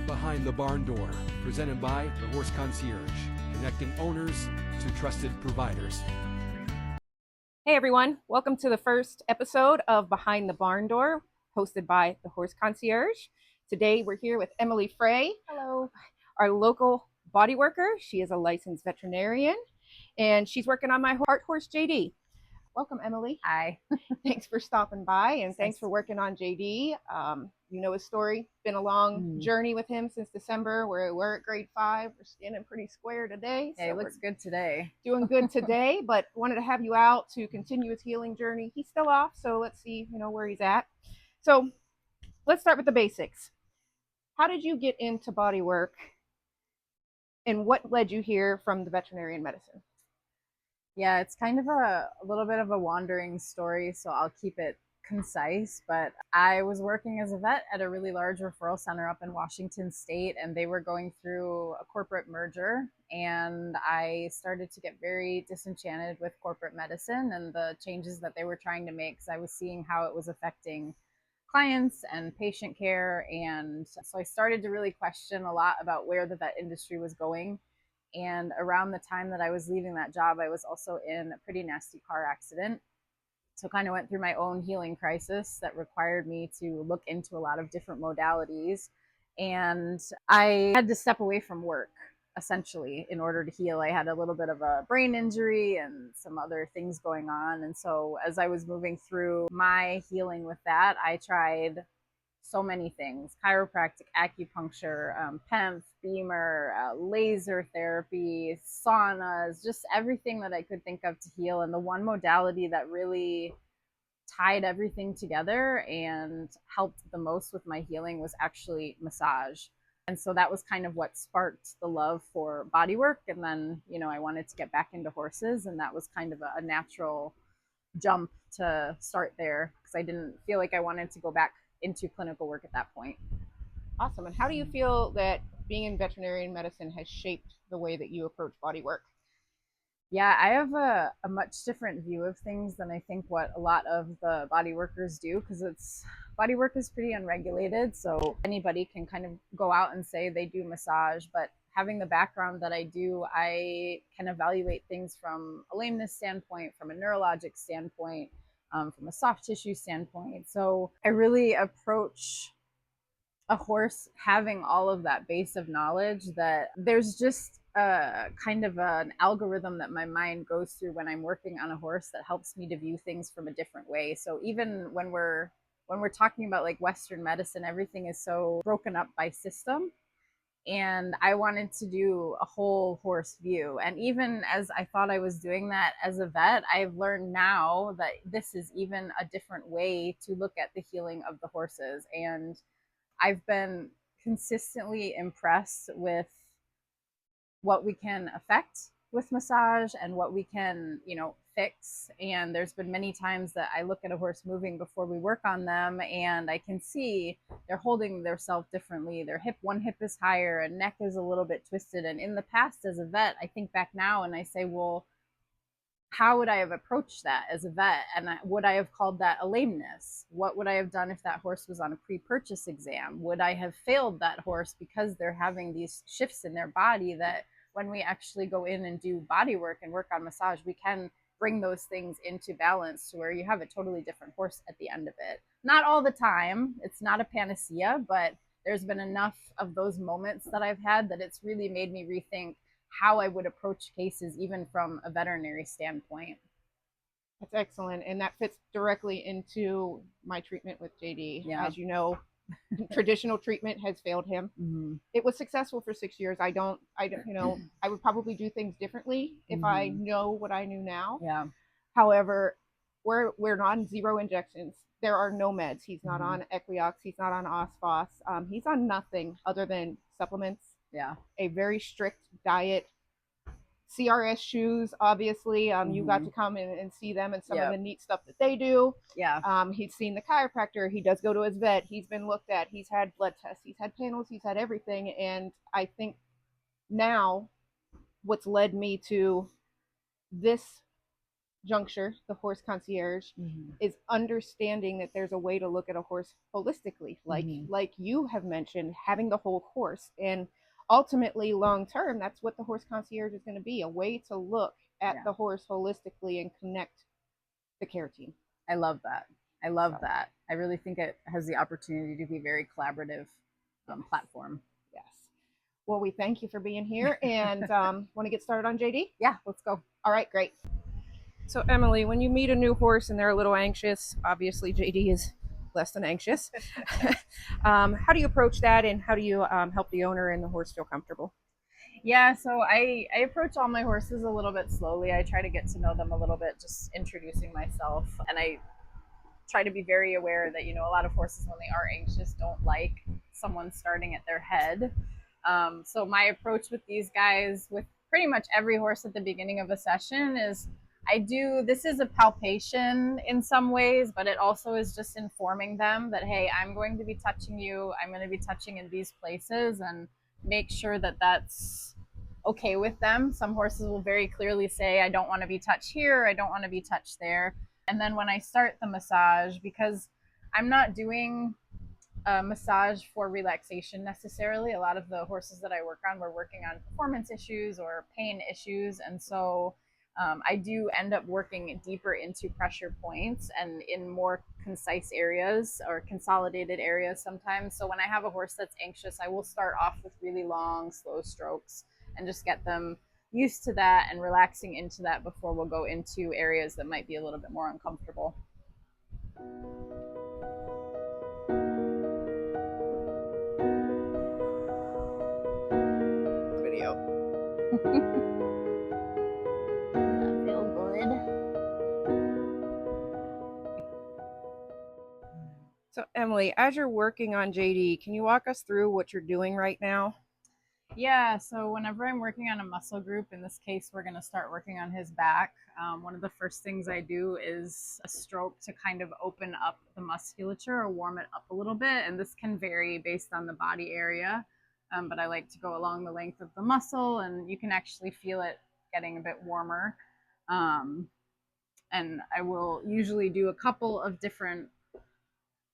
Behind the Barn Door, presented by the Horse Concierge, connecting owners to trusted providers. Hey everyone, welcome to the first episode of Behind the Barn Door, hosted by the Horse Concierge. Today we're here with Emily Fray. Hello. Our local body worker. She is a licensed veterinarian and she's working on my heart horse JD. Welcome, Emily. Hi. Thanks for stopping by and thanks for working on JD. You know his story. Been a long journey with him since December. We're at grade 5. We're standing pretty square today. Yeah, so he looks good today. Doing good today, but wanted to have you out to continue his healing journey. He's still off, so let's see, where he's at. So let's start with the basics. How did you get into body work and what led you here from the veterinarian medicine? Yeah, it's kind of a little bit of a wandering story, so I'll keep it concise, but I was working as a vet at a really large referral center up in Washington State, and they were going through a corporate merger, and I started to get very disenchanted with corporate medicine and the changes that they were trying to make, because I was seeing how it was affecting clients and patient care. And so I started to really question a lot about where the vet industry was going. And around the time that I was leaving that job, I was also in a pretty nasty car accident. So kind of went through my own healing crisis that required me to look into a lot of different modalities. And I had to step away from work, essentially, in order to heal. I had a little bit of a brain injury and some other things going on. And so as I was moving through my healing with that, I tried so many things: chiropractic, acupuncture, PEMF, Beamer, laser therapy, saunas, just everything that I could think of to heal. And the one modality that really tied everything together and helped the most with my healing was actually massage. And so that was kind of what sparked the love for body work. And then, I wanted to get back into horses, and that was kind of a natural jump to start there, because I didn't feel like I wanted to go back into clinical work at that point. Awesome. And how do you feel that being in veterinarian medicine has shaped the way that you approach body work? Yeah, I have a much different view of things than I think what a lot of the body workers do, because body work is pretty unregulated. So anybody can kind of go out and say they do massage, but having the background that I do, I can evaluate things from a lameness standpoint, from a neurologic standpoint, from a soft tissue standpoint. So I really approach a horse having all of that base of knowledge, that there's just a kind of an algorithm that my mind goes through when I'm working on a horse that helps me to view things from a different way. So even when we're talking about like Western medicine, everything is so broken up by system. And I wanted to do a whole horse view. And even as I thought I was doing that as a vet, I've learned now that this is even a different way to look at the healing of the horses. And I've been consistently impressed with what we can affect with massage and what we can, fix. And there's been many times that I look at a horse moving before we work on them, and I can see they're holding themselves differently. One hip is higher and neck is a little bit twisted. And in the past, as a vet, I think back now and I say, well, how would I have approached that as a vet? And would I have called that a lameness? What would I have done if that horse was on a pre-purchase exam? Would I have failed that horse because they're having these shifts in their body that when we actually go in and do body work and work on massage, we can bring those things into balance to where you have a totally different horse at the end of it. Not all the time. It's not a panacea, but there's been enough of those moments that I've had that it's really made me rethink how I would approach cases, even from a veterinary standpoint. That's excellent. And that fits directly into my treatment with JD. Yeah. As you know, traditional treatment has failed him. Mm-hmm. It was successful for 6 years. I would probably do things differently if I know what I knew now. Yeah. However, we're on 0 injections. There are no meds. He's not on Equiox. He's not on Osphos. He's on nothing other than supplements. Yeah. A very strict diet. CRS shoes, obviously. You got to come in and see them and some of the neat stuff that they do. Yeah. He's seen the chiropractor. He does go to his vet. He's been looked at. He's had blood tests. He's had panels. He's had everything. And I think now what's led me to this juncture, the horse concierge, is understanding that there's a way to look at a horse holistically, like you have mentioned, having the whole horse. And ultimately, long term, that's what the horse concierge is going to be, a way to look at the horse holistically and connect the care team. I love that. I love that. I really think it has the opportunity to be a very collaborative platform. Yes. Well, we thank you for being here, and want to get started on JD? Yeah, let's go. All right, great. So, Emily, when you meet a new horse and they're a little anxious, obviously JD is less than anxious. How do you approach that, and how do you help the owner and the horse feel comfortable? Yeah, so I approach all my horses a little bit slowly. I try to get to know them a little bit, just introducing myself. And I try to be very aware that, a lot of horses, when they are anxious, don't like someone starting at their head. So my approach with these guys, with pretty much every horse at the beginning of a session, is this is a palpation in some ways, but it also is just informing them that, hey, I'm going to be touching you. I'm going to be touching in these places, and make sure that that's okay with them. Some horses will very clearly say, I don't want to be touched here. I don't want to be touched there. And then when I start the massage, because I'm not doing a massage for relaxation necessarily. A lot of the horses that I work on, we're working on performance issues or pain issues. And so I do end up working deeper into pressure points and in more concise areas or consolidated areas sometimes. So when I have a horse that's anxious, I will start off with really long, slow strokes and just get them used to that and relaxing into that before we'll go into areas that might be a little bit more uncomfortable. Video. That feel good. So, Emily, as you're working on JD, can you walk us through what you're doing right now? Yeah, so whenever I'm working on a muscle group, in this case, we're going to start working on his back. One of the first things I do is a stroke to kind of open up the musculature or warm it up a little bit. And this can vary based on the body area, but I like to go along the length of the muscle, and you can actually feel it getting a bit warmer. And I will usually do a couple of different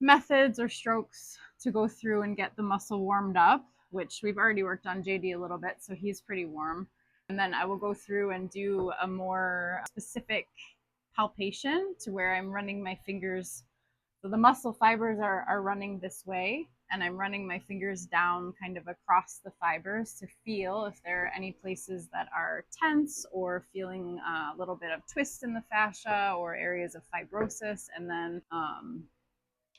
methods or strokes to go through and get the muscle warmed up, which we've already worked on JD a little bit, so he's pretty warm. And then I will go through and do a more specific palpation to where I'm running my fingers. So the muscle fibers are running this way, and I'm running my fingers down kind of across the fibers to feel if there are any places that are tense or feeling a little bit of twist in the fascia or areas of fibrosis. And then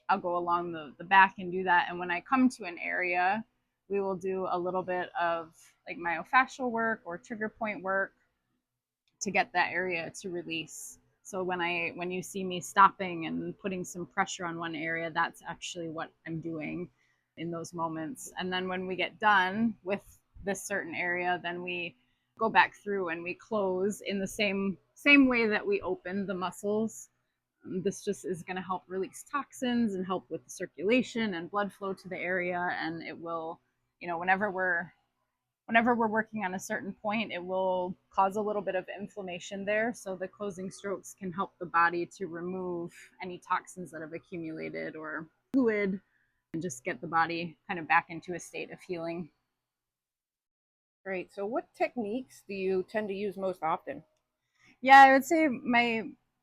I'll go along the back and do that. And when I come to an area, we will do a little bit of like myofascial work or trigger point work to get that area to release. So when you see me stopping and putting some pressure on one area, that's actually what I'm doing in those moments. And then when we get done with this certain area, then we go back through and we close in the same way that we opened the muscles. This just is going to help release toxins and help with the circulation and blood flow to the area. And it will, whenever we're working on a certain point, it will cause a little bit of inflammation there. So the closing strokes can help the body to remove any toxins that have accumulated or fluid and just get the body kind of back into a state of healing. Great. So what techniques do you tend to use most often? Yeah, I would say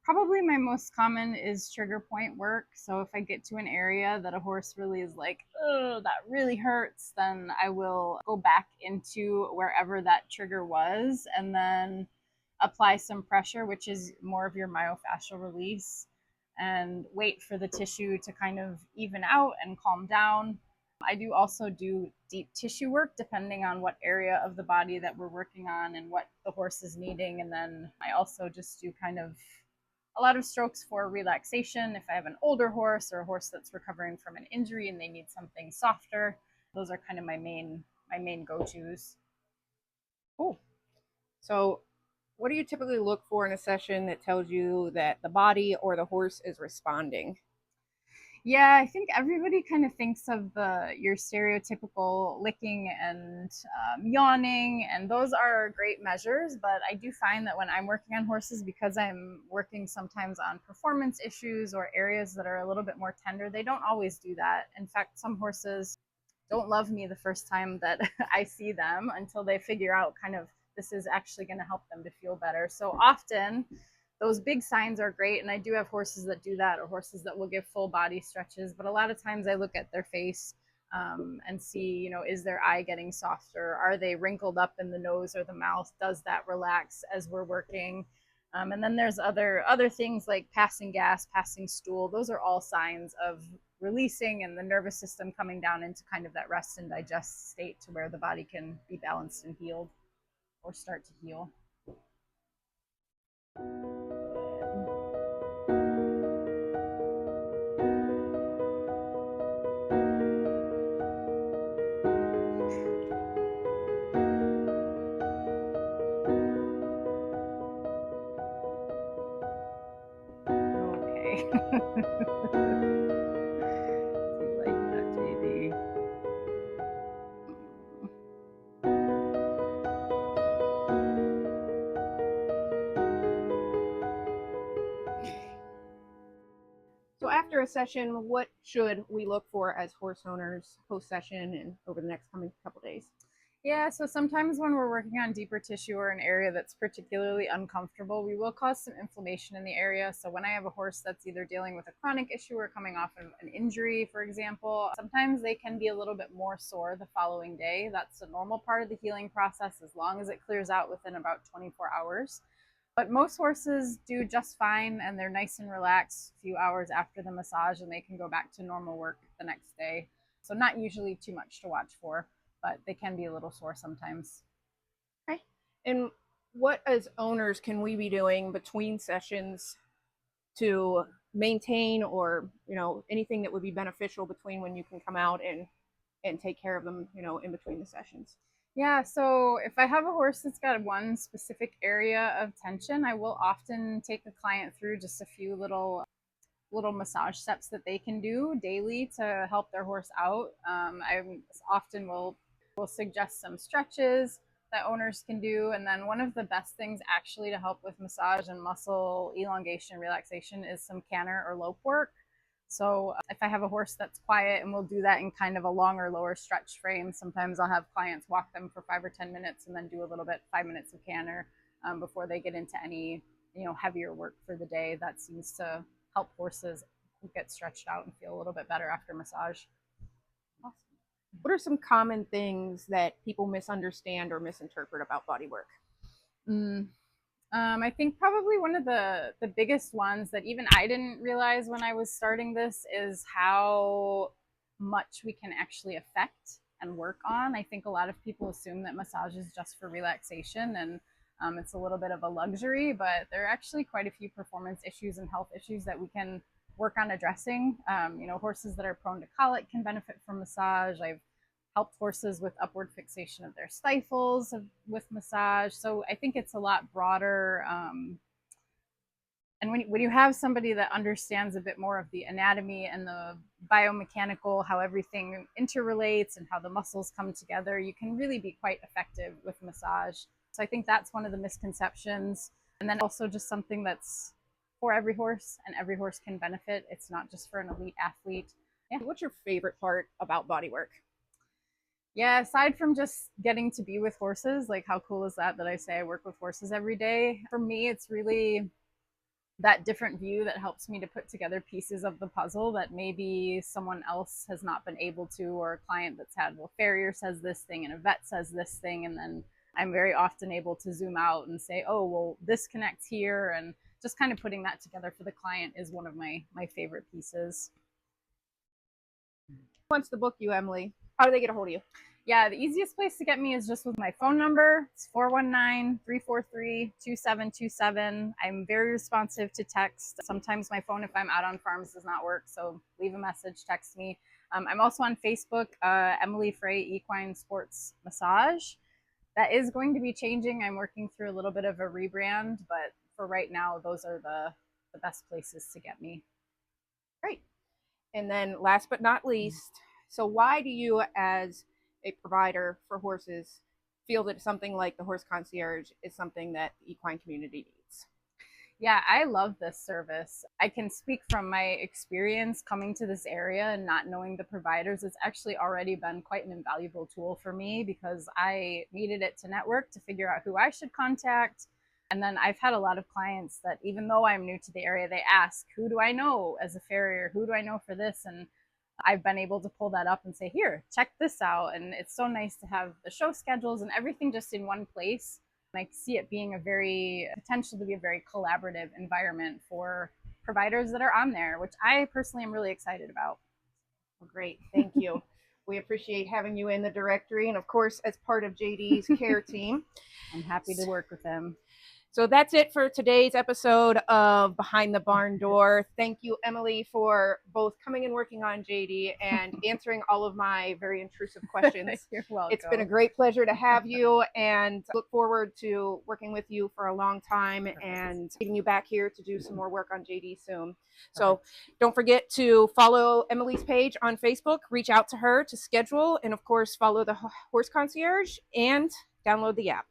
probably my most common is trigger point work. So if I get to an area that a horse really is like, oh, that really hurts, then I will go back into wherever that trigger was and then apply some pressure, which is more of your myofascial release, and wait for the tissue to kind of even out and calm down. I do also do deep tissue work depending on what area of the body that we're working on and what the horse is needing. And then I also just do kind of a lot of strokes for relaxation. If I have an older horse or a horse that's recovering from an injury and they need something softer, those are kind of my main go-tos. Cool. So what do you typically look for in a session that tells you that the body or the horse is responding? Yeah, I think everybody kind of thinks of your stereotypical licking and yawning, and those are great measures. But I do find that when I'm working on horses, because I'm working sometimes on performance issues or areas that are a little bit more tender, they don't always do that. In fact, some horses don't love me the first time that I see them until they figure out kind of this is actually going to help them to feel better. So often those big signs are great, and I do have horses that do that, or horses that will give full body stretches, but a lot of times I look at their face and see, is their eye getting softer? Are they wrinkled up in the nose or the mouth? Does that relax as we're working? And then there's other things like passing gas, passing stool. Those are all signs of releasing and the nervous system coming down into kind of that rest and digest state to where the body can be balanced and healed or start to heal. Okay. You like that, JD? So after a session, what should we look for as horse owners post session and over the next coming couple days? Yeah, so sometimes when we're working on deeper tissue or an area that's particularly uncomfortable, we will cause some inflammation in the area. So when I have a horse that's either dealing with a chronic issue or coming off of an injury, for example, sometimes they can be a little bit more sore the following day. That's a normal part of the healing process as long as it clears out within about 24 hours. But most horses do just fine, and they're nice and relaxed a few hours after the massage, and they can go back to normal work the next day. So not usually too much to watch for, but they can be a little sore sometimes. Okay. And what as owners can we be doing between sessions to maintain, or anything that would be beneficial between when you can come out and take care of them, in between the sessions? Yeah, so if I have a horse that's got one specific area of tension, I will often take the client through just a few little massage steps that they can do daily to help their horse out. I often will suggest some stretches that owners can do. And then one of the best things actually to help with massage and muscle elongation and relaxation is some canter or lope work. So if I have a horse that's quiet, and we'll do that in kind of a longer, lower stretch frame, sometimes I'll have clients walk them for 5 or 10 minutes and then do a little bit, 5 minutes of canter before they get into any, heavier work for the day. That seems to help horses get stretched out and feel a little bit better after massage. Awesome. What are some common things that people misunderstand or misinterpret about body work? I think probably one of the biggest ones that even I didn't realize when I was starting this is how much we can actually affect and work on. I think a lot of people assume that massage is just for relaxation, and it's a little bit of a luxury, but there are actually quite a few performance issues and health issues that we can work on addressing. Horses that are prone to colic can benefit from massage. I've helped horses with upward fixation of their stifles with massage. So I think it's a lot broader. And when you have somebody that understands a bit more of the anatomy and the biomechanical, how everything interrelates and how the muscles come together, you can really be quite effective with massage. So I think that's one of the misconceptions. And then also just something that's for every horse, and every horse can benefit. It's not just for an elite athlete. Yeah. What's your favorite part about body work? Yeah, aside from just getting to be with horses, like how cool is that I say I work with horses every day? For me, it's really that different view that helps me to put together pieces of the puzzle that maybe someone else has not been able to, or a client that's had, well, farrier says this thing and a vet says this thing, and then I'm very often able to zoom out and say, oh, well, this connects here, and just kind of putting that together for the client is one of my favorite pieces. Who wants to book you, Emily? How do they get a hold of you? Yeah, the easiest place to get me is just with my phone number. It's 419-343-2727. I'm very responsive to text. Sometimes my phone, if I'm out on farms, does not work, so leave a message, text me. I'm also on Facebook, Emily Fray Equine Sports Massage. That is going to be changing. I'm working through a little bit of a rebrand, but for right now, those are the best places to get me. Great. And then last but not least, so why do you as a provider for horses feel that something like the Horse Concierge is something that the equine community needs? Yeah, I love this service. I can speak from my experience coming to this area and not knowing the providers. It's actually already been quite an invaluable tool for me because I needed it to network to figure out who I should contact. And then I've had a lot of clients that even though I'm new to the area, they ask, who do I know as a farrier? Who do I know for this? And I've been able to pull that up and say, here, check this out. And it's so nice to have the show schedules and everything just in one place. I see it being potential to be a very collaborative environment for providers that are on there, which I personally am really excited about. Well, great, thank you. We appreciate having you in the directory and of course as part of JD's care team. I'm happy to work with him. So that's it for today's episode of Behind the Barn Door. Thank you, Emily, for both coming and working on JD and answering all of my very intrusive questions. You're welcome. It's been a great pleasure to have you and look forward to working with you for a long time and getting you back here to do some more work on JD soon. So don't forget to follow Emily's page on Facebook, reach out to her to schedule, and of course follow the Horse Concierge and download the app.